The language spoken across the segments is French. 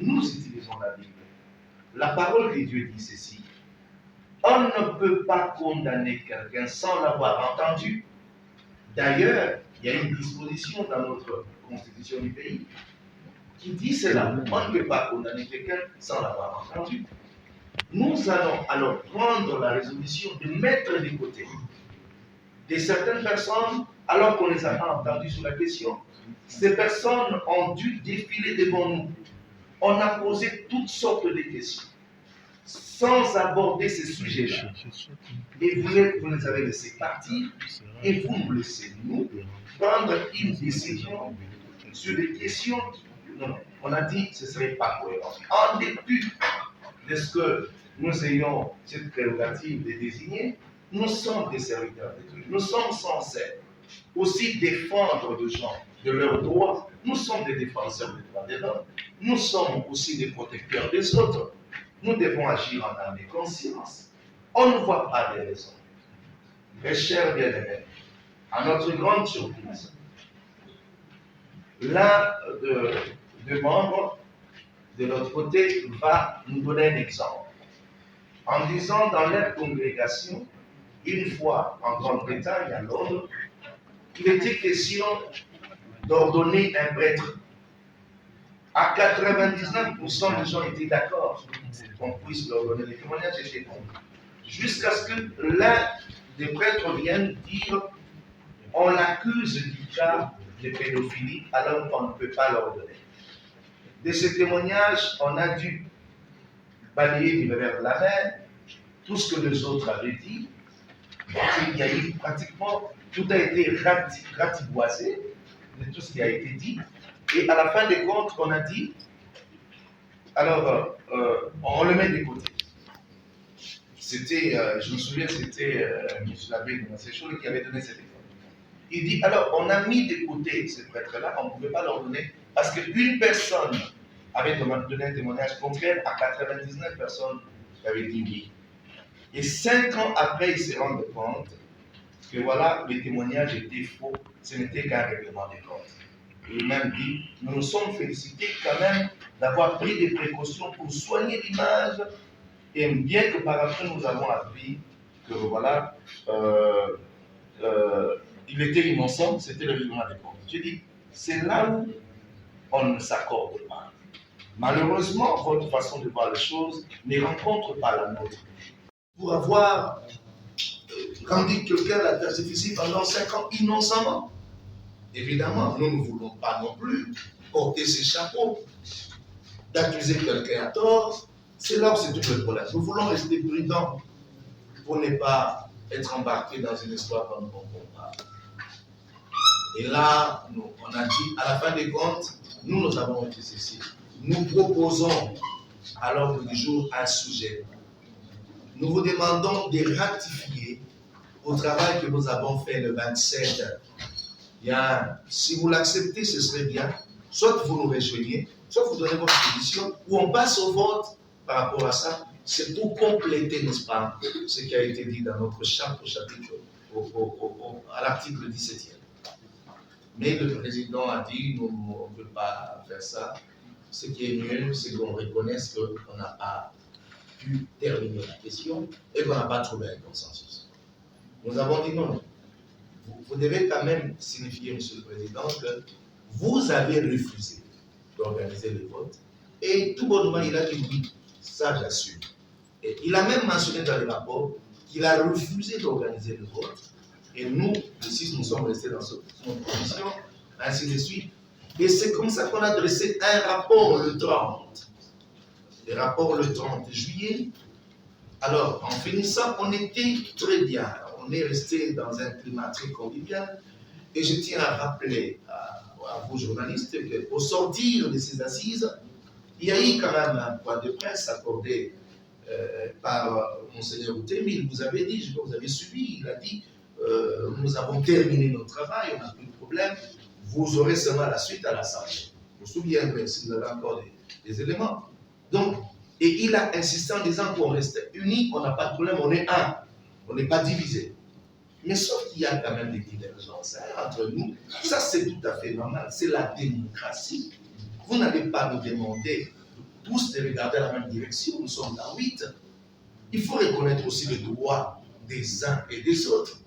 nous utilisons la Bible. La parole de Dieu dit ceci. On ne peut pas condamner quelqu'un sans l'avoir entendu. D'ailleurs, il y a une disposition dans notre constitution du pays qui dit cela. On ne peut pas condamner quelqu'un sans l'avoir entendu. Nous allons alors prendre la résolution de mettre de côté de certaines personnes alors qu'on ne les a pas entendues sur la question. Ces personnes ont dû défiler devant nous. On a posé toutes sortes de questions sans aborder ces sujets-là. Et vous les avez laissés partir et vous nous laissez, nous, prendre une décision sur des questions. Non, on a dit que ce ne serait pas cohérent. En dépit de ce que nous ayons cette prérogative de désigner, nous sommes des serviteurs de Dieu. Nous sommes censés aussi défendre les gens de leurs droits. Nous sommes des défenseurs des droits de l'homme. Nous sommes aussi des protecteurs des autres. Nous devons agir en âme et conscience. On ne voit pas de raison. Mes chers bien-aimés, à notre grande surprise, l'un des membres de notre côté va nous donner un exemple. En disant dans leur congrégation, une fois en Grande-Bretagne, à Londres, il était question d'ordonner un prêtre. À 99%, les gens étaient d'accord qu'on puisse leur donner. Les témoignages étaient bons. Jusqu'à ce que l'un des prêtres vienne dire on l'accuse du cas de pédophilie alors qu'on ne peut pas leur donner. De ce témoignage, on a dû balayer du revers de la main tout ce que les autres avaient dit. Il y a eu pratiquement, tout a été ratiboisé de tout ce qui a été dit. Et à la fin des comptes, on a dit, alors, on le met de côté. C'était, je me souviens, c'était M. l'abbé de Masséchol qui avait donné cette exemple. Il dit, alors, on a mis de côté ces prêtres-là, on ne pouvait pas leur donner, parce qu'une personne avait donné un témoignage contraire à 99 personnes qui avaient dit oui. Et 5 ans après, ils se rendent compte que voilà, les témoignages étaient faux, ce n'était qu'un règlement des comptes. Il même dit, nous nous sommes félicités quand même d'avoir pris des précautions pour soigner l'image, et bien que par après nous avons appris que voilà, il était innocent, c'était le règlement des comptes. Je dis, c'est là où on ne s'accorde pas. Malheureusement, votre façon de voir les choses ne rencontre pas la nôtre. Pour avoir rendu quelqu'un la tâche difficile pendant 5 ans innocemment, évidemment, nous ne voulons pas non plus porter ces chapeaux, d'accuser quelqu'un à tort. C'est là où c'est tout le problème. Nous voulons rester prudents pour ne pas être embarqués dans une histoire qu'on ne comprend pas. Et là, on a dit, à la fin des comptes, nous avons été ceci. Nous proposons à l'ordre du jour un sujet. Nous vous demandons de ratifier au travail que nous avons fait le 27. Bien, si vous l'acceptez, ce serait bien. Soit vous nous rejoignez, soit vous donnez votre position, ou on passe au vote par rapport à ça. C'est pour compléter, n'est-ce pas, ce qui a été dit dans notre charte au chapitre, à l'article 17e. Mais le président a dit, nous, on ne peut pas faire ça. Ce qui est mieux, c'est qu'on reconnaisse qu'on n'a pas pu terminer la question et qu'on n'a pas trouvé un consensus. Nous avons dit non. Vous devez quand même signifier, Monsieur le Président, que vous avez refusé d'organiser le vote et tout bonnement, il a dit oui, ça j'assume. Et il a même mentionné dans le rapport qu'il a refusé d'organiser le vote et nous, ici, nous sommes restés dans cette position, ainsi de suite. Et c'est comme ça qu'on a dressé un rapport le 30. Le rapport le 30 juillet. Alors, en finissant, on était très bien. On est resté dans un climat très convivial. Et je tiens à rappeler à vous, journalistes, qu'au sortir de ces assises, il y a eu quand même un point de presse accordé par Monseigneur Outemi. Il vous avait dit, je crois que vous avez suivi, il a dit nous avons terminé notre travail, on n'a plus de problème, vous aurez seulement la suite à l'Assemblée. Vous vous souviendrez si vous avez encore des éléments. Donc, et il a insisté en disant qu'on reste unis, on n'a pas de problème, on est un, on n'est pas divisé. Mais sauf qu'il y a quand même des divergences entre nous. Ça, c'est tout à fait normal. C'est la démocratie. Vous n'allez pas nous demander tous de regarder la même direction. Nous sommes là 8. Il faut reconnaître aussi le droit des uns et des autres.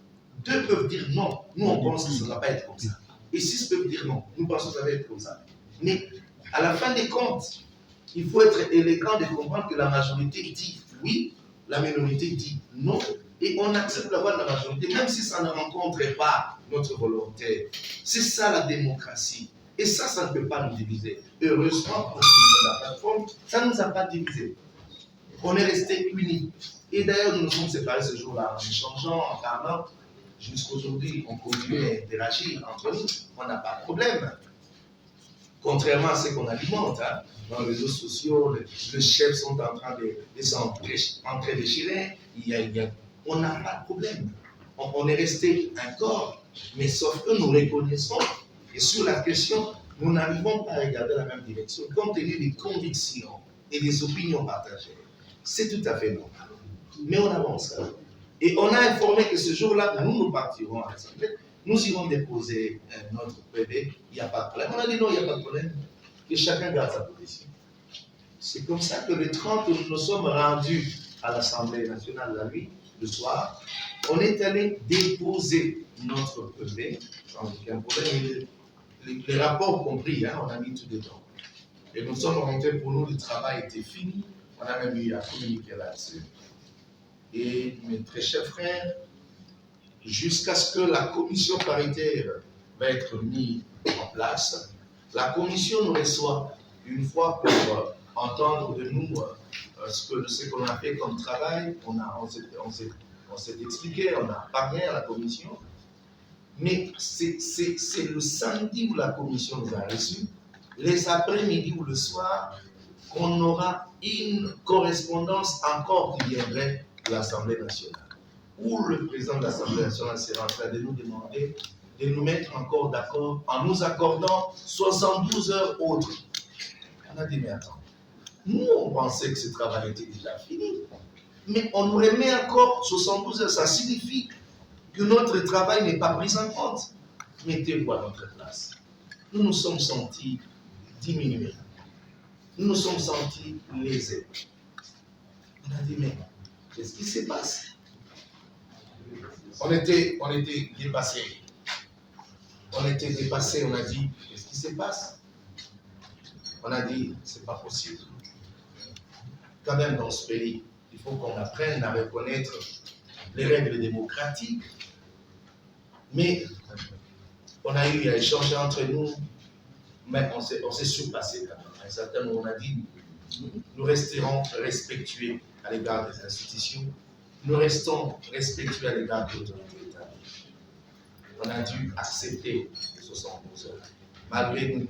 2 peuvent dire non. Nous, on pense que ça ne va pas être comme ça. Et 6 peuvent dire non. Nous pensons que ça va être comme ça. Mais à la fin des comptes, il faut être élégant de comprendre que la majorité dit oui, la minorité dit non. Et on accepte la voix de la majorité, même si ça ne rencontre pas notre volonté. C'est ça la démocratie. Et ça ne peut pas nous diviser. Heureusement, pour la plateforme, ça ne nous a pas divisés. On est restés unis. Et d'ailleurs, nous nous sommes séparés ce jour-là en échangeant, en parlant. Jusqu'à aujourd'hui, on continue à interagir entre nous. On n'a pas de problème. Contrairement à ce qu'on alimente, hein, dans les réseaux sociaux, les chefs sont en train de s'entre-déchirer. On n'a pas de problème. On est resté un corps, mais sauf que nous reconnaissons, et sur la question, nous n'arrivons pas à regarder la même direction, compte tenu des convictions et des opinions partagées. C'est tout à fait normal. Mais on avance. Hein. Et on a informé que ce jour-là, nous partirons à l'Assemblée, nous irons déposer notre PV, il n'y a pas de problème. On a dit non, il n'y a pas de problème, que chacun garde sa position. C'est comme ça que le 30, nous nous sommes rendus à l'Assemblée nationale la nuit, le soir. On est allé déposer notre PV, sans aucun problème, les rapports compris, hein, on a mis tout dedans. Et nous sommes rentrés, pour nous, le travail était fini, on a même eu à communiquer là-dessus. Et mes très chers frères, jusqu'à ce que la commission paritaire va être mise en place, la commission nous reçoit une fois pour entendre de nous ce qu'on a fait comme travail. On s'est expliqué, on a parlé à la commission. Mais c'est le samedi où la commission nous a reçus, les après-midi ou le soir, qu'on aura une correspondance encore qui viendrait de l'Assemblée nationale, où le président de l'Assemblée nationale sera en train de nous demander de nous mettre encore d'accord en nous accordant 72 heures autres. On a dit, mais attends, nous on pensait que ce travail était déjà fini, mais on nous remet encore 72 heures, ça signifie que notre travail n'est pas pris en compte. Mettez-vous à notre place. Nous nous sommes sentis diminués. Nous nous sommes sentis lésés. On a dit, mais qu'est-ce qui se passe? On était dépassés. On était dépassés, on a dit, qu'est-ce qui se passe? On a dit, c'est pas possible. Quand même, dans ce pays, il faut qu'on apprenne à reconnaître les règles démocratiques. Mais on a eu à échanger entre nous, mais on s'est surpassé quand même. À un certain moment, on a dit, nous resterons respectueux à l'égard des institutions, nous restons respectueux à l'égard de l'autorité étatique. On a dû accepter les 72 heures, malgré nous.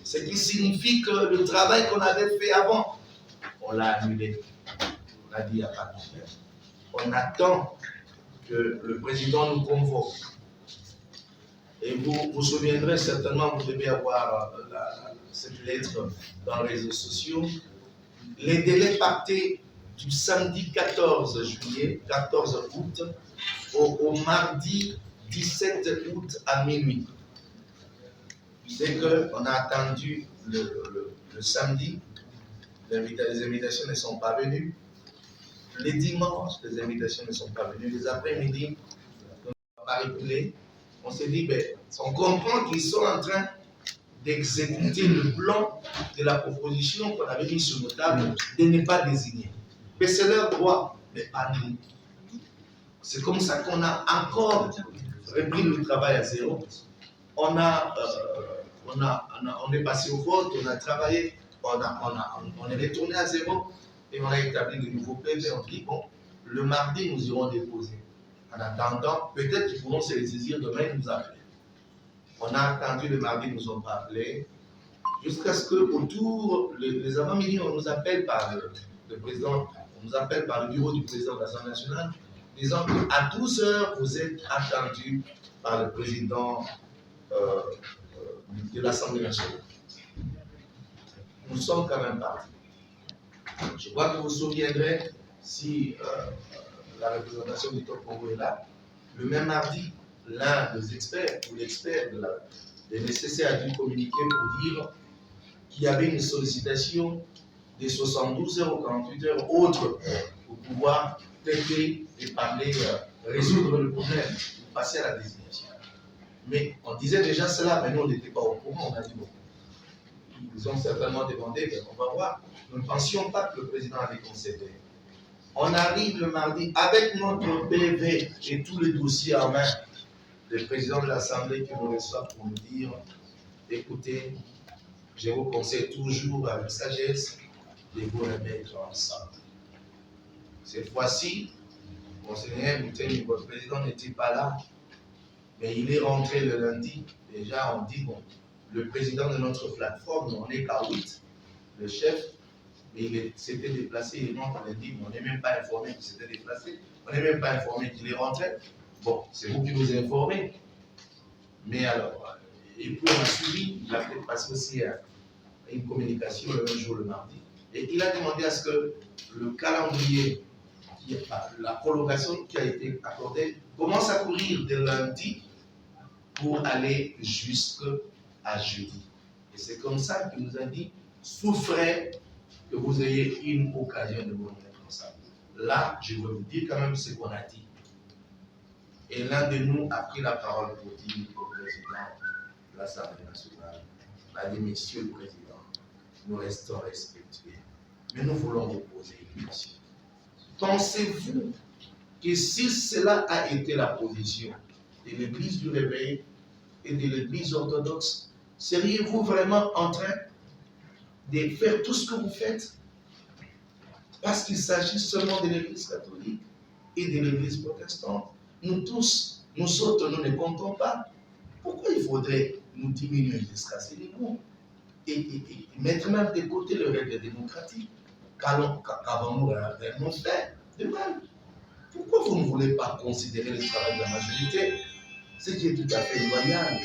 Ce qui signifie que le travail qu'on avait fait avant, on l'a annulé. On a dit, il n'y a pas de problème. On attend que le président nous convoque. Et vous vous souviendrez certainement, vous devez avoir cette lettre dans les réseaux sociaux. Les délais partaient du samedi 14 juillet, 14 août, au mardi 17 août à minuit. C'est qu'on a attendu le samedi, les invitations ne sont pas venues. Les dimanches, les invitations ne sont pas venues. Les après-midi, on n'a pas reculé. On s'est dit, ben, on comprend qu'ils sont en train d'exécuter le plan de la proposition qu'on avait mise sur nos tables de ne pas désigner. Mais c'est leur droit, mais pas nous. C'est comme ça qu'on a encore repris le travail à zéro. On est passé au vote, on a travaillé, on est retourné à zéro et on a établi de nouveaux PV. On dit, bon, le mardi, nous irons déposer. En attendant, peut-être qu'ils pourront se saisir demain et nous appeler. On a attendu le mardi, ils ne nous ont pas appelés. Jusqu'à ce qu'autour, les avant-midi, on nous appelle par le président, on nous appelle par le bureau du président de l'Assemblée nationale, disant qu'à 12 heures, vous êtes attendu par le président de l'Assemblée nationale. Nous sommes quand même partis. Je crois que vous vous souviendrez, si la représentation du Top Congo est là, le même mardi, l'un des experts, ou l'expert des nécessaires a dû communiquer pour dire qu'il y avait une sollicitation des 72 heures aux 48 heures autres pour pouvoir traiter et parler, résoudre le problème, passer à la désignation. Mais on disait déjà cela, mais nous on n'était pas au courant, on a dit bon. Ils ont certainement demandé, mais on va voir. Nous ne pensions pas que le président allait concéder. On arrive le mardi avec notre PV et tous les dossiers en main. Le président de l'Assemblée qui nous reçoit pour nous dire, écoutez, je vous conseille toujours avec sagesse de vous remettre ensemble. Cette fois-ci, Monseigneur Mouteni, votre président n'était pas là, mais il est rentré le lundi. Déjà, on dit, bon, le président de notre plateforme, on n'est qu'à 8, le chef, mais il s'était déplacé, il rentre lundi, mais on n'est même pas informé qu'il s'était déplacé, on n'est même pas informé qu'il est rentré. Bon, c'est vous qui nous informez. Mais alors, et puis on a suivi, il a peut-être passé aussi une communication le même jour, le mardi. Et il a demandé à ce que le calendrier, la prolongation qui a été accordée, commence à courir de lundi pour aller jusqu'à jeudi. Et c'est comme ça qu'il nous a dit, souffrez que vous ayez une occasion de vous mettre ensemble. Là, je vais vous dire quand même ce qu'on a dit. Et l'un de nous a pris la parole pour dire au président de l'Assemblée nationale, il a dit, Monsieur le Président, nous restons respectueux, mais nous voulons vous poser une question. Pensez-vous que si cela a été la position de l'Église du Réveil et de l'Église orthodoxe, seriez-vous vraiment en train de faire tout ce que vous faites parce qu'il s'agit seulement de l'Église catholique et de l'Église protestante? Nous tous, nous autres, nous ne comptons pas. Pourquoi il faudrait nous diminuer jusqu'à ce niveau et mettre même de côté les règles démocratiques qu'avons-nous réellement fait de mal? Pourquoi vous ne voulez pas considérer le travail de la majorité, ce qui est tout à fait loyal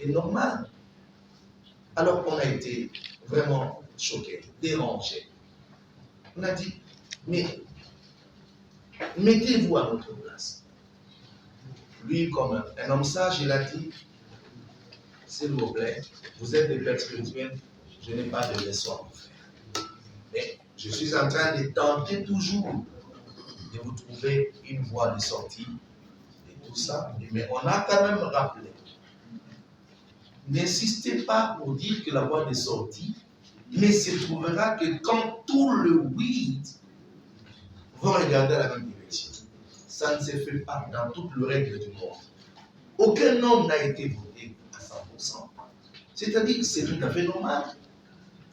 et normal? Alors on a été vraiment choqués, dérangés. On a dit, mais mettez-vous à notre place. Lui, comme un homme sage, il a dit, s'il vous plaît, vous êtes des pères spirituels, je n'ai pas de leçon à vous faire. Mais je suis en train de tenter toujours de vous trouver une voie de sortie et tout ça. Mais on a quand même rappelé, n'insistez pas pour dire que la voie de sortie ne se trouvera que quand tout le weed va regarder la même direction. Ça ne se fait pas dans toutes les règles du monde. Aucun homme n'a été voté à 100%. C'est-à-dire que c'est tout à fait normal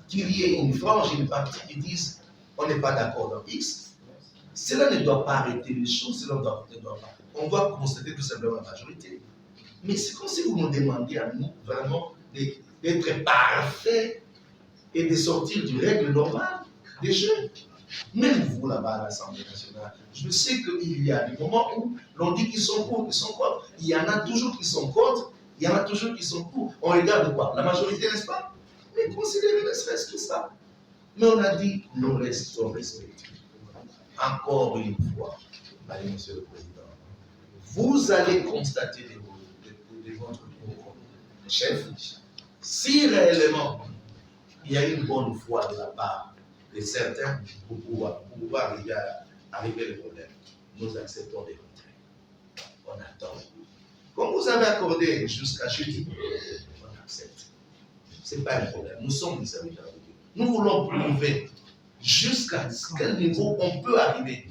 qu'il y ait une frange, une partie qui disent on n'est pas d'accord dans X. Cela ne doit pas arrêter les choses, cela ne doit pas. On doit constater tout simplement la majorité. Mais c'est comme si vous nous demandiez à nous vraiment d'être parfaits et de sortir du règle normale des jeux. Même vous là-bas à l'Assemblée nationale, je sais qu'il y a des moments où l'on dit qu'ils sont pour, qu'ils sont contre. Il y en a toujours qui sont contre, il y en a toujours qui sont pour. On regarde quoi? La majorité, n'est-ce pas? Mais considérez ne serait-ce que ça. Mais on a dit, nous restons respectueux. Encore une fois, allez, Monsieur le Président, vous allez constater de votre chef, si réellement il y a une bonne foi de la part de certains pour pouvoir arriver le problème, nous acceptons des retraits. On attend. Comme vous avez accordé jusqu'à jeudi, on accepte. Ce n'est pas un problème. Nous sommes des serviteurs de Dieu. Nous voulons prouver jusqu'à quel niveau on peut arriver,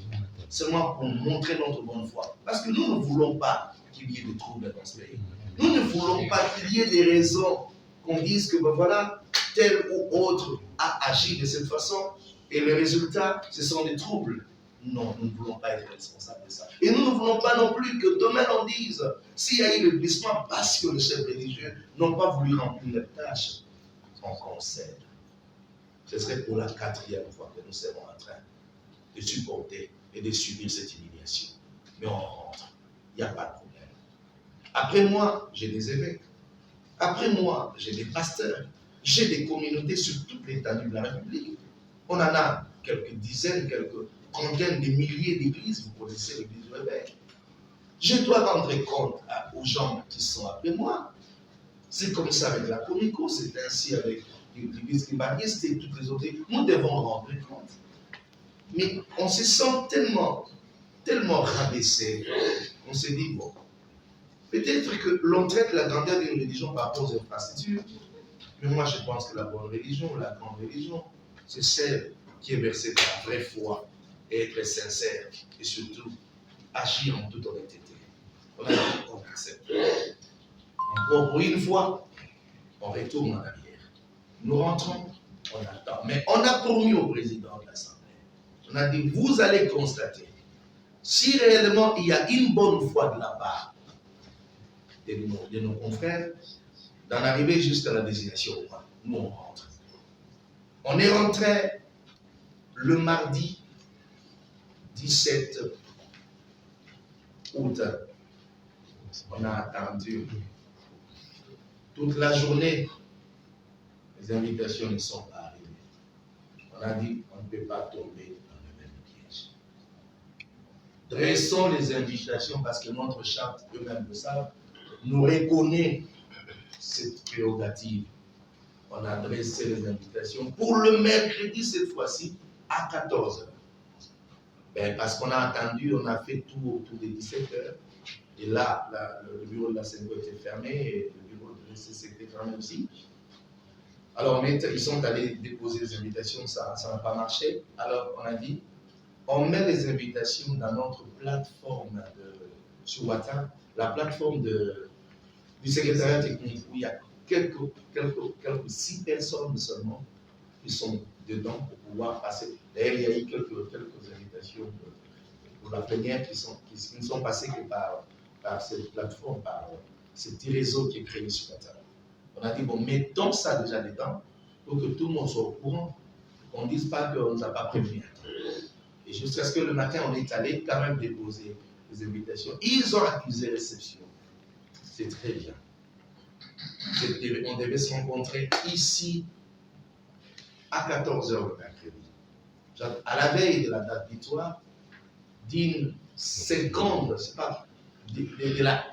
seulement pour montrer notre bonne foi. Parce que nous ne voulons pas qu'il y ait de troubles dans ce pays. Nous ne voulons pas qu'il y ait des raisons qu'on dise que ben voilà, tel ou autre a agi de cette façon et le résultat, ce sont des troubles. Non, nous ne voulons pas être responsables de ça. Et nous ne voulons pas non plus que demain on dise s'il y a eu le glissement parce que les chefs religieux n'ont pas voulu remplir leur tâche, on concède. Ce serait pour la 4e fois que nous sommes en train de supporter et de subir cette humiliation. Mais on rentre, il n'y a pas de problème. Après moi, j'ai des évêques. Après moi, j'ai des pasteurs. J'ai des communautés sur toute l'étendue de la République. On en a quelques dizaines, quelques trentaines de milliers d'églises. Vous connaissez l'église du Réveil. Je dois rendre compte aux gens qui sont après moi. C'est comme ça avec la Comico, c'est ainsi avec du vice-primariste et toutes les autres, nous devons rendre compte. Mais on se sent tellement rabaissé, on se dit, bon, peut-être que l'on traite la grandeur d'une religion par rapport aux infrastructures, mais moi je pense que la bonne religion, la grande religion, c'est celle qui est versée dans la vraie foi et être sincère et surtout agir en toute honnêteté. On a dit qu'on accepte. Encore pour une fois, on retourne en arrière. Nous rentrons, on attend. Mais on a promis au président de l'Assemblée, on a dit, vous allez constater, si réellement il y a une bonne foi de la part de nos confrères, d'en arriver jusqu'à la désignation au roi, nous on rentre. On est rentré le mardi 17 août. On a attendu toute la journée. Les invitations ne sont pas arrivées. On a dit on ne peut pas tomber dans le même piège. Dressons les invitations parce que notre charte, eux-mêmes le savent, nous reconnaît cette prérogative. On a dressé les invitations pour le mercredi cette fois-ci à 14h. Ben, parce qu'on a attendu, on a fait tout autour des 17h. Et là, le bureau de la CNCO était fermé et le bureau de l'ECC était fermé aussi. Alors, ils sont allés déposer les invitations, ça n'a pas marché. Alors, on a dit, on met les invitations dans notre plateforme sur WhatsApp, la plateforme du secrétariat technique, où il y a quelques 6 personnes seulement qui sont dedans pour pouvoir passer. D'ailleurs, il y a eu quelques invitations pour la première qui ne sont passées que par cette plateforme, par ce petit réseau qui est créé sur WhatsApp. On a dit, bon, mettons ça déjà dedans pour que tout le monde soit au courant, qu'on ne dise pas qu'on ne nous a pas prévenu. Et jusqu'à ce que le matin, on est allé quand même déposer les invitations. Ils ont accusé réception. C'est très bien. On devait se rencontrer ici à 14h le mercredi. À la veille de la date butoir, d'une seconde, c'est pas de la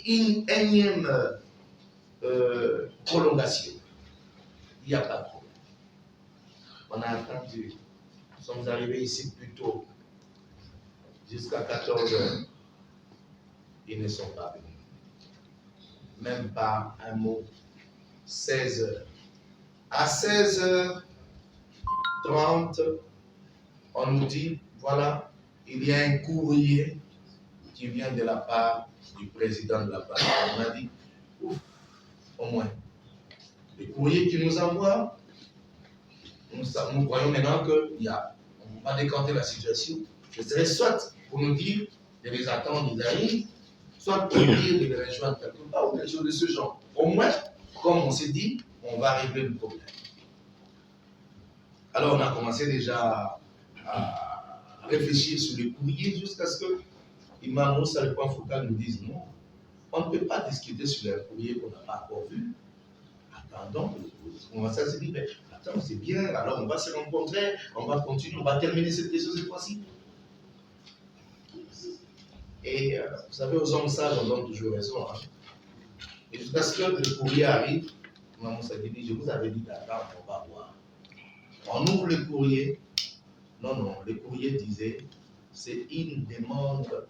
une énième prolongation. Il n'y a pas de problème. On a attendu. Nous sommes arrivés ici plus tôt, jusqu'à 14h. Ils ne sont pas venus. Même pas un mot. 16h. À 16h30, on nous dit, voilà, il y a un courrier qui vient de la part du président de la partie. On a dit, ouf, au moins. Le courrier qu'il nous envoie, nous croyons maintenant qu'on va décanter la situation. Ce serait soit pour nous dire de les attendre, ils arrivent, soit pour nous dire de les rejoindre quelque part ou quelque chose de ce genre. Au moins, comme on s'est dit, on va régler le problème. Alors on a commencé déjà à réfléchir sur le courrier jusqu'à ce que Imam Moussa, le point focal, nous dise non. On ne peut pas discuter sur un courrier qu'on n'a pas encore vu. Attendons, on va se dire, attends, c'est bien, alors on va se rencontrer, on va continuer, on va terminer cette question cette fois-ci. Et vous savez, aux hommes sages, on donne toujours raison. Hein. Et jusqu'à ce que le courrier arrive, Maman s'est dit, je vous avais dit d'attendre, on va voir. On ouvre le courrier. Non, le courrier disait, c'est une demande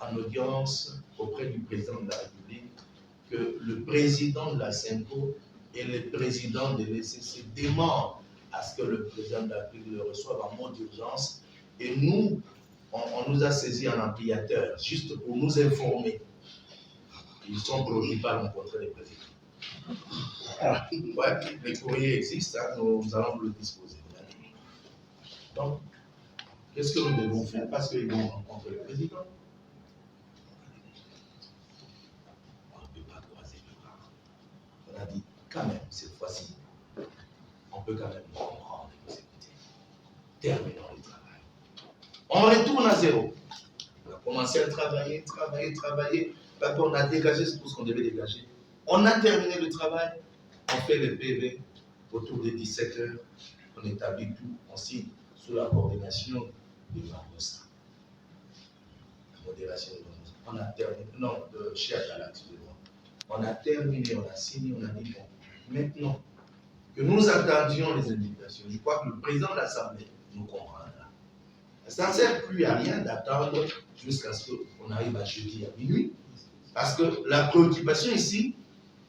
en audience auprès du président de la République que le président de la CNCO et le président de l'ECC demandent à ce que le président de la République le reçoive en mode d'urgence. Et nous, on nous a saisi en ampliateur, juste pour nous informer. Ils sont préoccupés à rencontrer le président. Ouais, les courriers existent, hein, nous allons le disposer. Donc, qu'est-ce que nous devons faire parce qu'ils vont rencontrer le président? On ne peut pas croiser les bras. On a dit, quand même, cette fois-ci, on peut quand même nous comprendre et nous écouter. Terminons le travail. On retourne à zéro. On a commencé à travailler. Quand on a dégagé tout ce qu'on devait dégager, on a terminé le travail. On fait le PV autour de 17h. On établit tout. On signe sous la coordination de Moussa. Modération de Moussa. On a terminé. Non, de Cheikh Atala, excusez-moi. On a terminé, on a signé, on a dit bon. Maintenant, que nous attendions les invitations. Je crois que le président de l'Assemblée nous comprendra. Ça ne sert plus à rien d'attendre jusqu'à ce qu'on arrive à jeudi à minuit, parce que la préoccupation ici,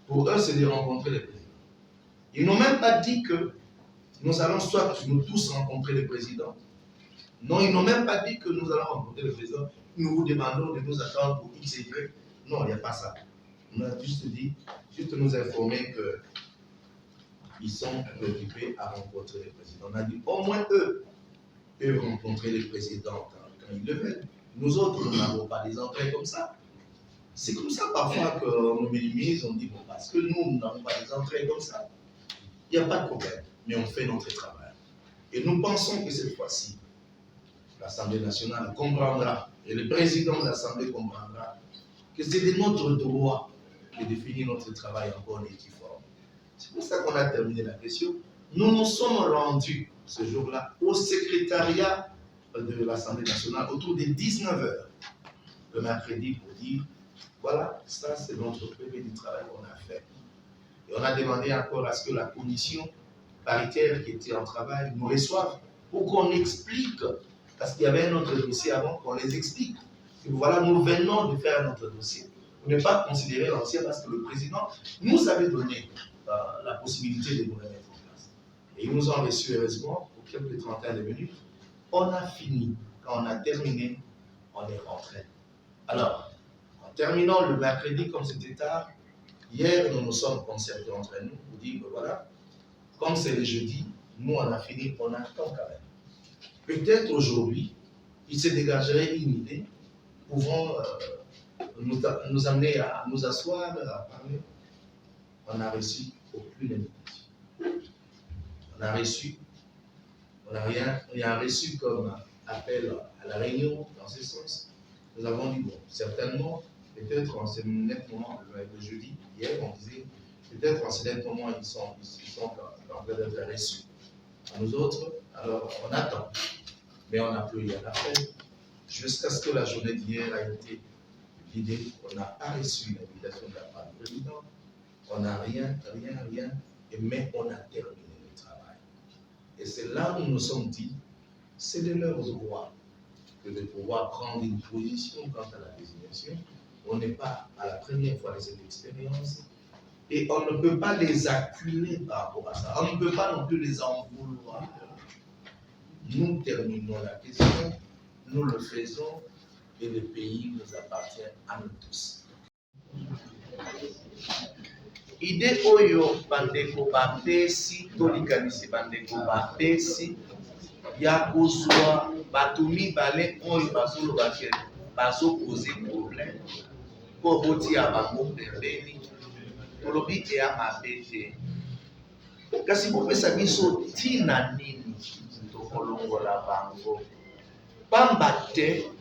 pour eux, c'est de rencontrer les présidents. Ils n'ont même pas dit que nous allons soit nous tous rencontrer le président. Non, ils n'ont même pas dit que nous allons rencontrer le président. Nous vous demandons de nous attendre pour X et Y. Non, il n'y a pas ça. On a juste dit, juste nous informer qu'ils sont préoccupés à rencontrer le président. On a dit, au moins eux peuvent rencontrer le président quand ils le veulent. Nous autres, nous n'avons pas des entrées comme ça. C'est comme ça parfois qu'on nous minimise, on dit, bon, parce que nous n'avons pas des entrées comme ça. Il n'y a pas de problème, mais on fait notre travail. Et nous pensons que cette fois-ci, l'Assemblée nationale comprendra, et le président de l'Assemblée comprendra, que c'est de notre droit de définir notre travail en bonne et due forme. C'est pour ça qu'on a terminé la question. Nous nous sommes rendus ce jour-là au secrétariat de l'Assemblée nationale autour des 19h le mercredi pour dire, voilà, ça c'est notre premier du travail qu'on a fait. Et on a demandé encore à ce que la commission paritaire qui était en travail nous reçoive pour qu'on explique, parce qu'il y avait un autre dossier avant, qu'on les explique. Et voilà, nous venons de faire notre dossier. Pour ne pas considérer l'ancien, parce que le président nous avait donné la possibilité de nous remettre en place. Et ils nous ont reçus heureusement pour quelques trentaines de minutes. On a fini. Quand on a terminé, on est rentré. Alors, en terminant le mercredi comme c'était tard, hier nous nous sommes concertés entre nous pour dire que voilà, comme c'est le jeudi, nous on a fini, on attend quand même. Peut-être aujourd'hui, il se dégagerait une idée, pouvant nous amener à nous asseoir, à parler. On n'a reçu aucune invitation. On a reçu comme appel à la réunion dans ce sens. Nous avons dit, bon, certainement, peut-être en ce net moment, le jeudi, hier, on disait, peut-être en ce net moment, ils sont en train d'être reçus. Nous autres, alors on attend. Mais on n'a plus rien à faire. Jusqu'à ce que la journée d'hier a été vidée, on n'a pas reçu l'invitation de la part du président. On n'a rien, mais on a terminé le travail. Et c'est là où nous nous sommes dit, c'est de leur droit que de pouvoir prendre une position quant à la désignation. On n'est pas à la première fois de cette expérience et on ne peut pas les acculer par rapport à ça. On ne peut pas non plus les en vouloir. Nous terminons la question, nous le faisons et le pays nous appartient à nous tous. Idée oyo bandeko bapesi tolikanisi bandeko bapesi ya kozwa bato mibale oyo bazolobake bazopoze problème mpo botia bango pembeni tolobi eya mabe te kasi bopesa biso ntina nini tokolongola bango pamba te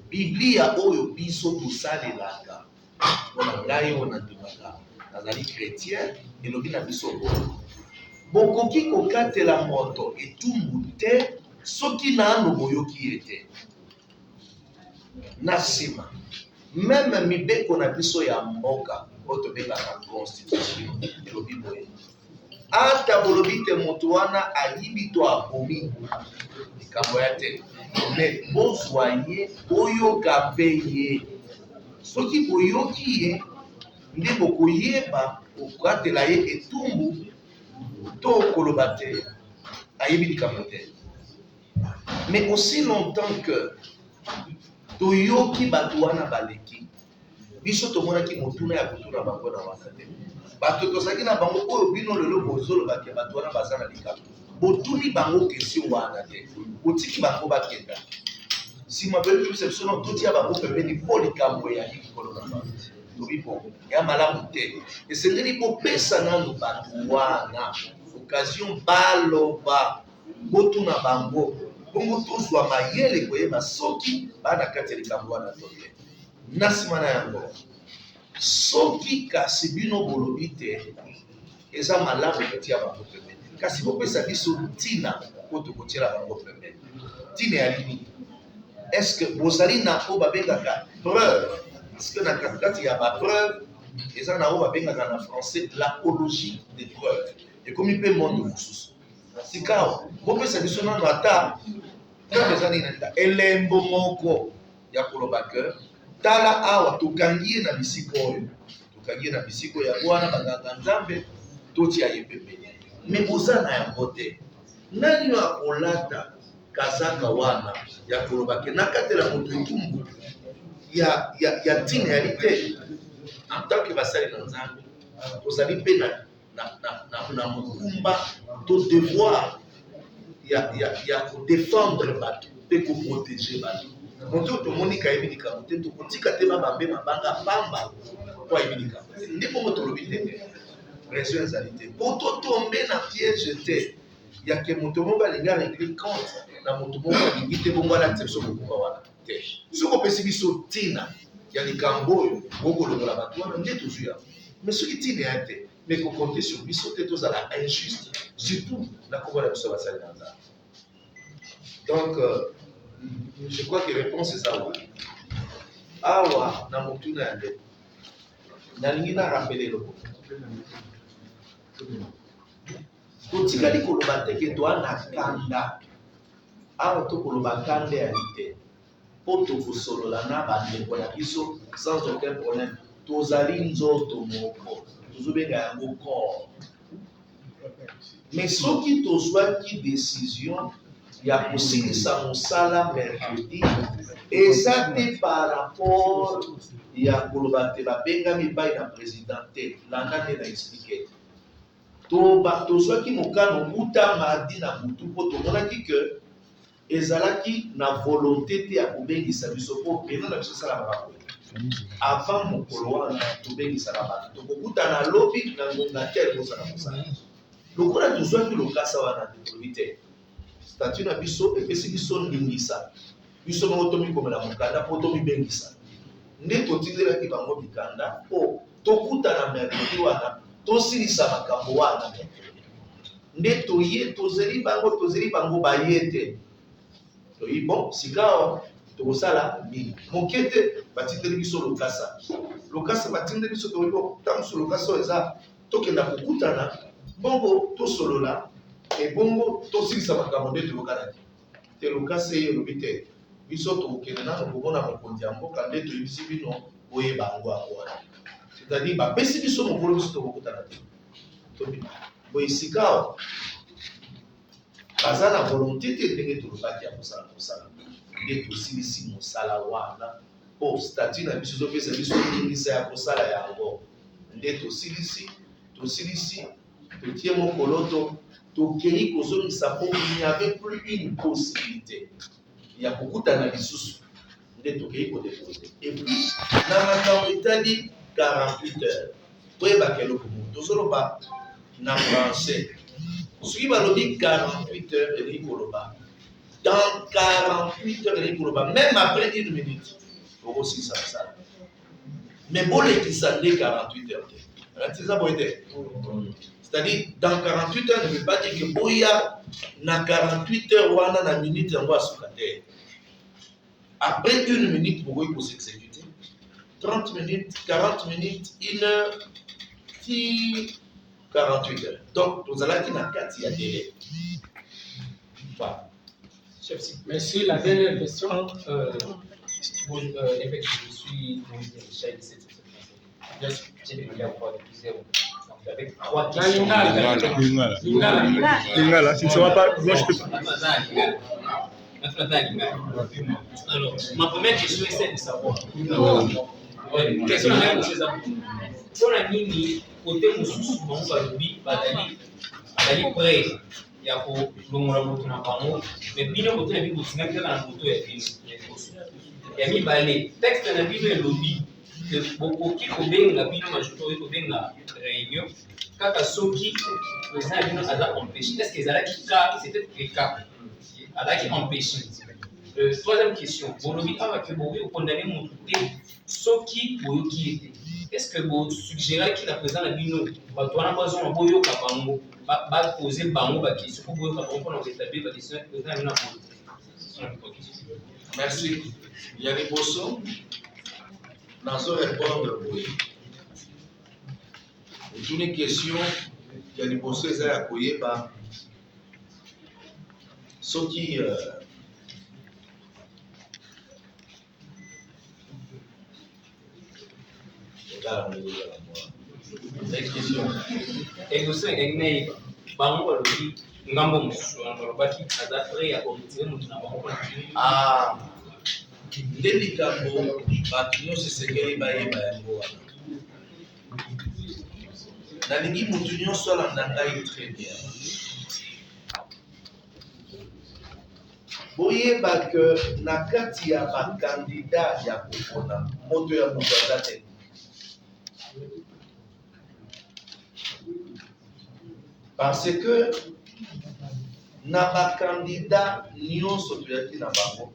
biblia oyo biso tosalelaka mpona ngai oyo nandimaka nazali chrétien elobi na biso boye bokoki kokatela moto etumbu te soki nano boyoki ye te na nsima meme mibeko na biso ya mboka oyo tobengaka constitution elobi boye ata bolobi te moto wana ayibi to abomi likambo ya te me bozwa ye boyoka mpe ye soki boyoki ye nde bokoyeba kokatela ye etumbu to koloba te ayebi likambo te. Mais aussi longtemps que toyoki bato wana baleki biso tomonaki motuna ya kotuna bango na wana te bato tozalaki na bango oyo bino lelo bozolobaki bato wana baza na likambo botuni bango question wana te botiki bango bakenda nsima pele biso biso no totia bango pembeni mpo likambo eyali likolo na bango tobi bongo ya malamu te esengeli bopesa nanu bato wana occasion baloba botuna bango bongo tozwa mayele koyeba soki bana kati ya likambo wana to te na nsima na yango soki kasi bino bolobi te eza malamu kotia bango pembeni kasi bopesa biso ntina po tokotiela bango pembeni ntina ya nini estce bozali na oyo babengaka preuve parce que na katikati ya bapreuve eza na oyo babengaka na français l'apologie des preuves et comme il peut monde mosusu sika bopesa biso nano ata ntango eza nini na elembo moko ya koloba ke tala awa tokangi ye na bisika oyo tokangi ye na bisika oyo yango wana banganga nzambe totia ye pembeni me boza na yango te nani oyo akolata kazaka wana ya koloba ke nakatela moto etumbu ya ntina yali te en tant que basali na nzambe tozali mpe na mokumba to devoir ya kodefendre bato mpe koprotege bato moto oyo tomoni kayebi likambo te tokotika te babambe mabanga pamba po ayebi likambo te nde bongo tolobi te raison ezali te po totombe na piège te yake moto moko alingi arégler compte na moto moko alingi te bongo alati biso mokumba wana te soki opesi biso ntina ya likambo oyo bokolongola bato wana nde tozwi yango mais soki ntina ya te mais kokonte sur biso te tozala injuste surtout na kombo na biso basali na nzambe. Donc je crois que réponse eza wana awa na motuna ya nde nalingi na rappele eloko totikali koloba teke toana kanda awa tokoloba kanda ya lite po tokosolola na bandeko na biso sans aucun problème tozali nzoto moko tozobenga yango corps mais soki tozwaki décision ya kosilisa mosala mercredi eza te par rapport ya koloba te babengami epai na président te landa te na explike tozwaki mokano kuta mardi na butu mpo tomonaki ke ezalaki na volonté te ya kobengisa biso mpo pena na biso esala makambo avant mokolo wana tobengisaka bato tokokutana lobi na ngonga te ekosala mosala lokola tozwaki lokasa wana te tolobi te statut na biso epesi biso ndingisa biso moko tomikomela mokanda mpo tomibengisa nde totindelaki bango mikanda mpo tokutana mercredi wana tosilisa makambo wana nde tozeli bango baye te toyi bon sika tokosala nini moke te batindeli biso lokasa batindeli biso toyi bon ntango so lokasa oyo eza tokenda kokutana bongo tosolola ebongo tosilisa makambo nde toyokana te lokasa eyo elobi te biso tokokende nano komona mokonzi ya mboka nde toyebisi bino oyeba yango yango wana c'est-à-dire bapesi biso mokolo biso tokokutana te boye sika awa baza na volonté te ndenge tolobaki ya kosala mosala nde tosilisi mosala wana po statut na biso ezopesa biso ndingisa ya kosala yango nde tosilisi totie mokolo tokei kozongisa po il n'y avait plus une possibilité ya kokutana lisusu nde tokei kodepose et puis na makambo etali 48 heures toyebaka eloko moto tozoloba na français soki balobi 48 heures elingi koloba dans 48 heures elingi koloba même après une minute okosilisa mosala mais bolekisa nde 48 heures te eza boye te c'est-à-dire dans 48 heures ne veut pas dire que boya na 48 heures wana na minute yango asuka te après une minute bokoki kosexécuter 30 minutes 40 minutes 1 heure ti 48 heures donc tozalaki na kati ya délai. Voilà. Merci. La dernière question. L'évêque, je suis Michel de cette j'ai demandé encore de plusieurs. Avec 3 questions. Lingala, si tu ne vas pas, moi je peux pas. Alors, ma première question est celle de savoir. Question la même chose à vous. Pour la mini, côté Moussous, on va le dire, Badali prêt. Il y a pour l'homme moto na bango, mais bino moto na bino singa kila na moto ya bino. Ya mi balé, texte na bino e lobby. Que beaucoup qui kobenga bino majorité kobenga réunion kaka soki président bino aza empêché est-ce que ezalaki cas c'était le cas azalaki empêché. Troisième question bolobi awa ke boyi okondamne motu te soki boyoki ete est-ce que bo suggéraki na président na bino bato wana bazonga boyoka bango baposer bango bakestion po boyoka bango mpona koétablir bakestion président bino na Merci. Yannick Bosso. Nazo répondre oui. C'est une question ya liboso eza ya koyeba soki bango balobi ngambo mosusu balobaki aza pre ya koretire motu na bango nde likambo bato nyonso esengeli bayeba yango wana nalingi motu nyonso alanda ngai très bien boyeba ke na kati ya bakandida ya kopona moto ya moto aza te parce que na bakandida nyonso toyaki na bango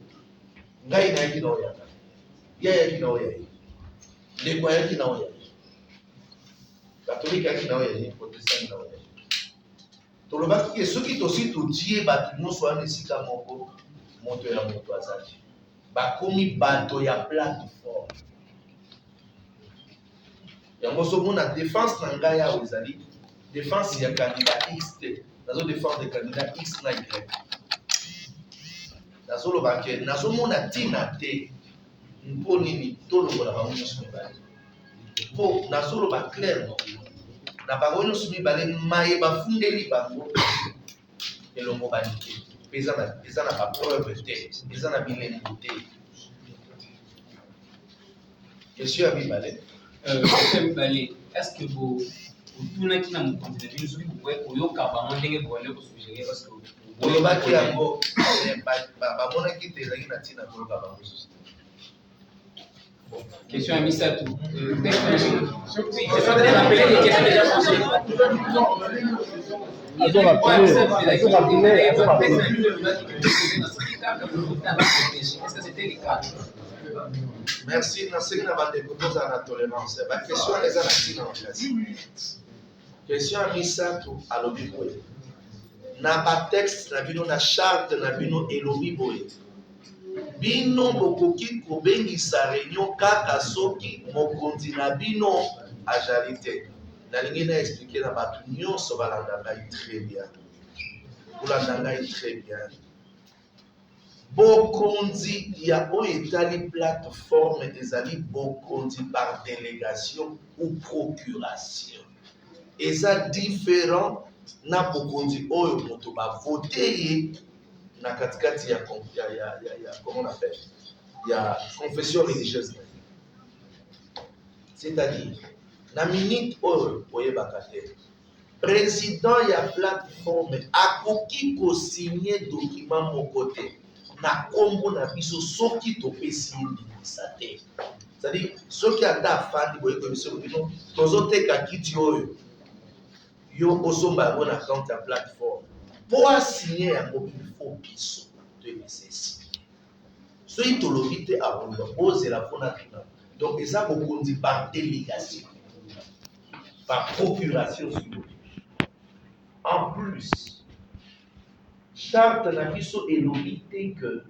ngai nayaki na oyaka ye ayaki na oya ye ndeko ayaki na oya ye katolike ayaki na oya ye protestant na oya ye tolobaki ke soki tosi totie bato nyonso wana esika moko moto ya moto azali bakomi bato ya plateforme yango ozomona défense na ngai awa ezali défense ya candidat X te nazo défendre candidat X na Y nazoloba ke nazomona ntina te mpo nini tolongola bango nyonso mibale mpo nazoloba clairement na bango nyonso mibale maye bafundeli bango elongo bani te mpe eza na bapreuve te eza na bilembo te question ya mibale est-ce que vous otunaki na mokonzi na bino soki bokoki koyoka bango ndenge boale kosugere parce que olobaki yango bamonaki te ezalaki na ntina koyoka bango susu question ya misato merci nasengi na bandeko tozala na tolérance baquestion eza na ntina makasi question ya misato alobi boye na batexte na bino na charte na bino elobi boye bino bokoki kobengisa réunion kaka soki mokonzi na bino azali te nalingi na explike na bato nyonso balanda ngai très bien kolanda ngai très bien bokonzi ya oyo etali plateforme ezali bokonzi par délégation ou procuration eza différent na bokonzi oyo moto bavote ye na katikati ya comment on appelle ya confession religieuse c'est-à-dire na minute oyo oyebaka te président ya plateforme akoki kosigne document moko te na kombo na biso soki topesi ye ndimisa te c'est-à-dire soki ata afandi boyeko biso bino tozoteka kiti oyo yo ozomba yango na compte ya plateforme po asigne yango bifo biso toyebisa esinye soki tolobi te abonda ozela mpona tuna donc eza bokonzi par délégation par procuration sur en plus charte na biso elobi te que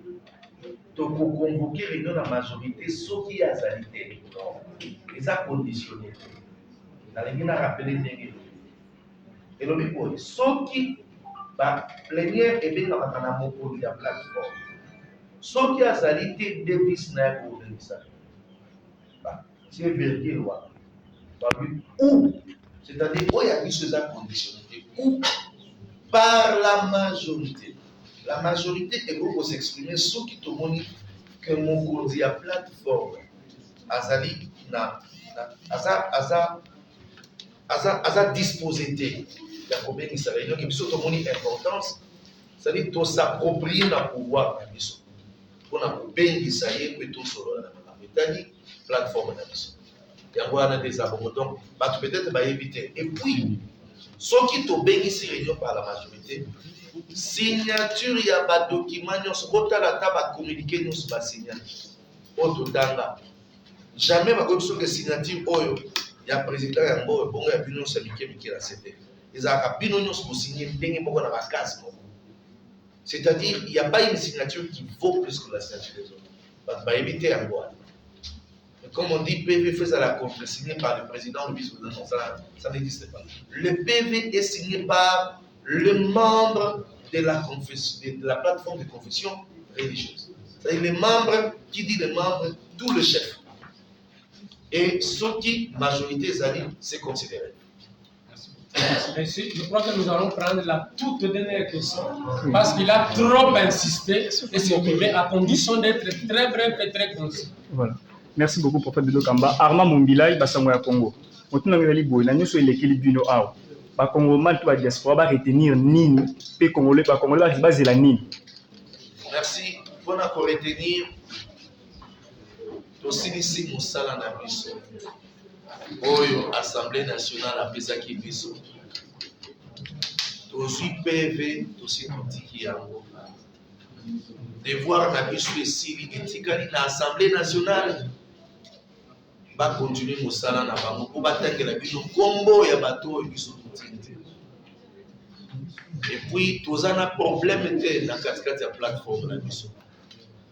tokoconvoke réunion na majorité soki azali te eza conditionné nalingi na rappele ndenge elobi boye soki baplénière ebengaka na mokoli ya plateforme soki azali te devis na ye koorganisa tie virgule wana babi ou c'est-à-dire oyo ya biso eza conditionné ou par la majorité ekoki kosexprime soki tomoni ke mokonzi ya plateforme azali na aza disposé te ya kobengisa réunion ke biso tomoni importance c'est-à-dire tosapproprie na pouvoir na biso mpona kobengisa ye mpe tosolola na makambo etali plateforme na biso yango wana te eza bongo donc bato peut-être bayebi te et puis soki tobengisi réunion par la majorité signature ya badocument nyonso botala ata bacommuniqué nyonso basignali oyo totanga jamais bakoki soki signature oyo ya président yango oyo bongo ya bino nyonso ya mike mike na sete ezalaka bino nyonso bosigne ndenge moko na bakase moko c'est-à-dire il n'y a pas une signature qui vaut plus que la signature des autres bato bayebi te yango wana Comme on dit, PV fait à la contre, signé par le président, le vice-président, ça n'existe pas. Le PV est signé par le membre de la plateforme de confession religieuse. C'est-à-dire les membres, qui dit les membres, tout le chef. Et ceux qui, majorité, c'est considéré. Merci. Je crois que nous allons prendre la toute dernière question parce qu'il a trop insisté et s'il vous plaît, à condition d'être très bref et très concis. Voilà. Merci beaucoup, prophète Bédo Kamba. Armand Mombilai, Basango ya Congo. Maintenant, nous allons voir, nous sommes les Kilibino Ao. Ba Congo, man, toi, diaspora, va retenir Nini, pe Congolais, ba Congolais, va baser la Nini. Merci. Pour nous retenir, aussi ici, nous sommes en Abisso. Oyo, Assemblée nationale, à Pesaki Bisso. Aussi PV, aussi Tiki Yango. Devoir Nabisso et Sili, et Tikali, l'Assemblée nationale. Va continuer mon salaire na bango pour battre la biso combo ya bateau et biso tout. Et puis tous un problème était na katikati ya plateforme na biso.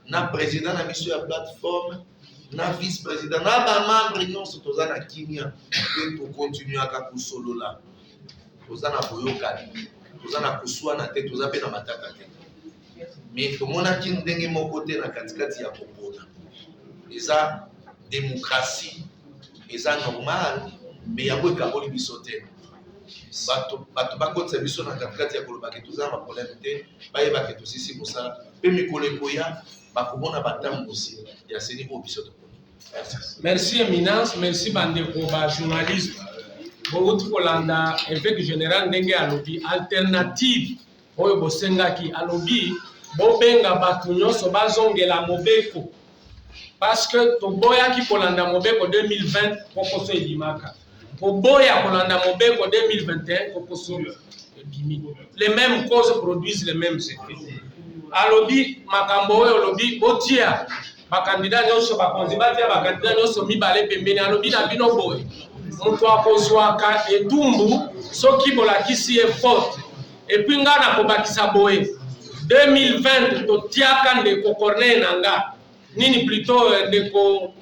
Na président na biso ya plateforme, na vice-président, na ba membre nyonso tous na kimia et pour continuer à kusolo là. Tous na boyoka, tous na kuswa na tête, tous na pe na mataka te. Mais tout mon a kin ndenge mon côté na katikati ya kopona. Eza démocratie, c'est normal, mais il y a beaucoup de problèmes qui sont là. Bato service na katikati ya koloba ke tous un problème te, ba yeba ke tous ici pour ça. Pe mikolo koya, ba komona batam aussi. Ya seni ko biso to. Merci éminence, merci bandeko ba journaliste. Beaucoup kolanda évêque général ndenge alobi alternative oyo bosenga ki alobi bo benga bato nyonso bazongela mobeko. Parce que Toboya qui Kolanda Mobeko 2020, Kokoso Elimaka. Toboya Kolanda Mobeko 2021, Kokoso Ebimi. Les mêmes causes produisent les mêmes effets. Alobi, Makambo, Olobi, Botia, Bakandidat Nyonso, Bakonzibatia, Bakandidat Nyonso, Mibale, Pembeni, Alobi, Nabino Boy. Moutoua Kozouaka et Tumbu, Soki Bolakisi est forte. Et puis Ngana Kobakisa Boy. 2020, Totiaka de Kokorne Nanga. Nini plutôt ndeko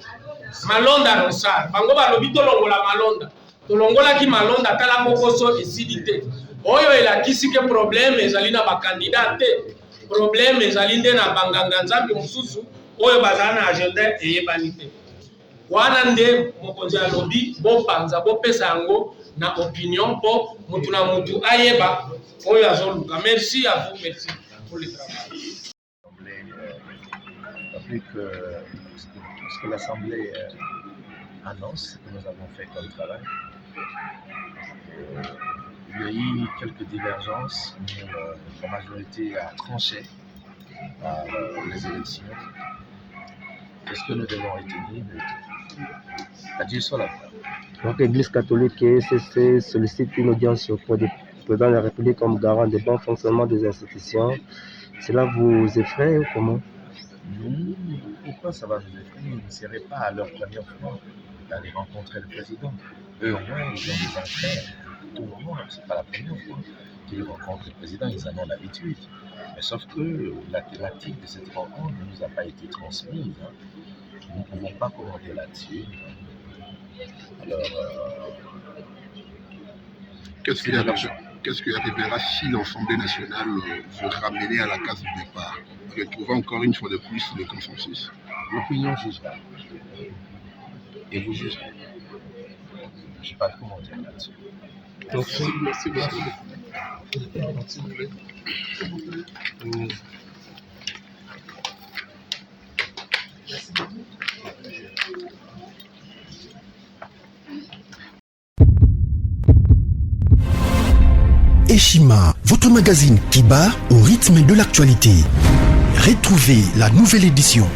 malonda rosar bango balobi tolongola malonda tolongola ki malonda tala kokoso esidité oyo elakisi ke problème ezali na ba candidat problème ezali nde na banganga nzambe mususu oyo bazana na agenda eyebani te wana nde mokonzi alobi bo panza bo pesa yango na opinion po mutu na mutu ayeba oyo azoluka. Merci à vous, merci pour le travail. Que ce que l'Assemblée annonce, que nous avons fait comme travail. Il y a eu quelques divergences, mais la majorité a tranché par les élections. Qu'est-ce que nous devons retenir? À Dieu soit la gloire. Donc l'Église catholique et ECC sollicite une audience auprès du président de la République comme garant du bon fonctionnement des institutions. Cela vous effraie ou comment? Non, pourquoi ça va nous effrayer? Ils ne seraient pas à leur première fois d'aller rencontrer le président. Eux, au moins, ils ont des affaires. Tout le monde, ce n'est pas la première fois qu'ils rencontrent le président, ils en ont l'habitude. Mais sauf que la thématique de cette rencontre ne nous a pas été transmise. Nous ne pouvons pas commenter là-dessus. Alors, qu'est-ce qu'il arrivera si l'Assemblée nationale veut ramener à la case du départ, retrouvant encore une fois de plus le consensus? L'opinion jugera. Et vous jugerez. Je n'ai pas de commentaire là-dessus. Merci beaucoup. Eshima, votre magazine qui bat au rythme de l'actualité. Retrouvez la nouvelle édition.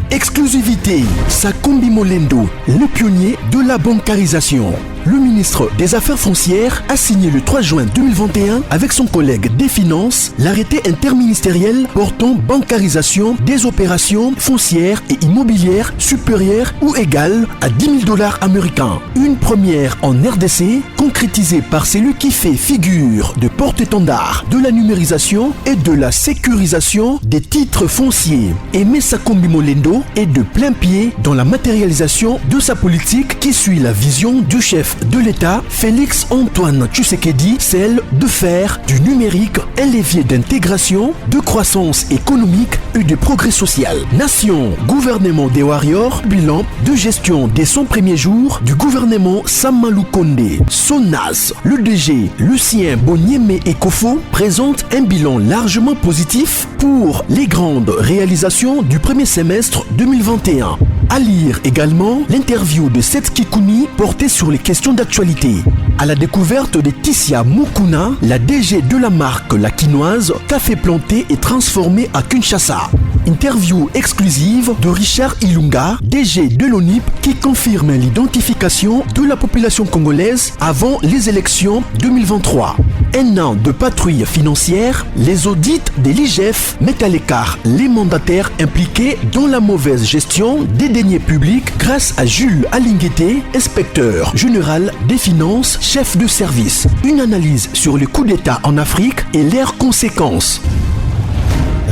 Exclusivité, Sakombi Molendo, le pionnier de la bancarisation. le ministre des Affaires foncières a signé le 3 juin 2021 avec son collègue des Finances l'arrêté interministériel portant bancarisation des opérations foncières et immobilières supérieures ou égales à 10 000 $ américains. Une première en RDC, concrétisée par celui qui fait figure de porte-étendard de la numérisation et de la sécurisation des titres fonciers. Aimé Sakombi Molendo est de plein pied dans la matérialisation de sa politique qui suit la vision du chef de l'État, Félix Antoine Tshisekedi, celle de faire du numérique un levier d'intégration, de croissance économique et de progrès social. Nation, gouvernement des warriors, bilan de gestion dès son premier jour du gouvernement Samalou Kondé. SONAS, le DG Lucien Boniemé Ekofo présente un bilan largement positif pour les grandes réalisations du premier semestre 2021. À lire également l'interview de Seth Kikouni portée sur les questions d'actualité. À la découverte de Tissia Mukuna, la DG de la marque La Quinoise, café planté et transformé à Kinshasa. Interview exclusive de Richard Ilunga, DG de l'ONIP, qui confirme l'identification de la population congolaise avant les élections 2023. Un an de patrouille financière, les audits de l'IGF mettent à l'écart les mandataires impliqués dans la mauvaise gestion des deniers publics grâce à Jules Alinguete, inspecteur général des finances, chef de service. Une analyse sur les coups d'État en Afrique et leurs conséquences.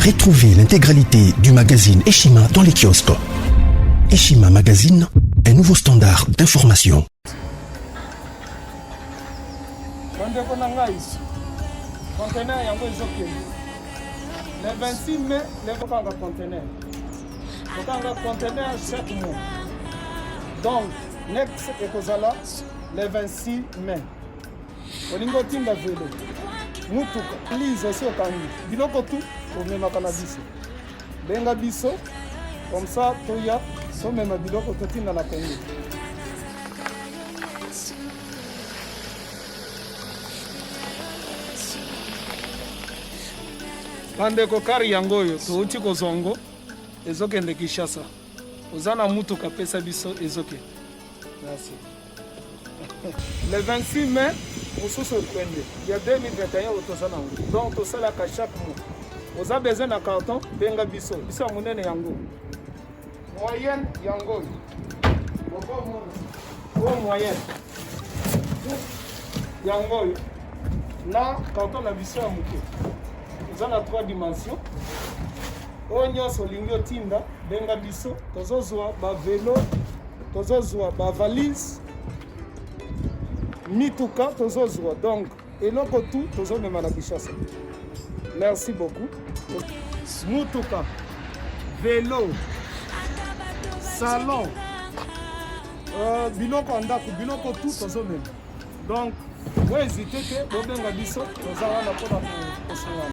Retrouvez l'intégralité du magazine Eshima dans les kiosques. Eshima Magazine, un nouveau standard d'information. Le 26 mai, les conteneurs. Conteneur chaque mois. Donc, next ekozala le 26 mai. Olingo tinda velo. Mutuka, lise aussi okangi. Biloko tout, omemaka na biso. Benga biso, comme ça, toya, so mema biloko totinda na Congo. Bandeko kari yango oyo touti kozongo ezokende Kinshasa. Oza na mutuka pesa biso ezoke. Merci. Le 26 mai, mosusu ekwende. Ya 2021 otosana ngo. Donc tosalaka chaque mois. Oza besoin na carton benga biso. Biso ya monene yango. Moyenne yango. Bon moyenne. Yango. Na carton na biso ya muke. Oza na 3 dimensions. Oyo nyonso olingi otinda benga biso tozozwa bavelo, tozozwa bavalise, mituka tozozwa. Donc eloko tout tozomema na Kinshasa. Merci beaucoup. Mutuka, vélo, salon, biloko ndako, biloko tout tozomema. Donc vous hésitez que bobenga biso tozala na pona kosangana.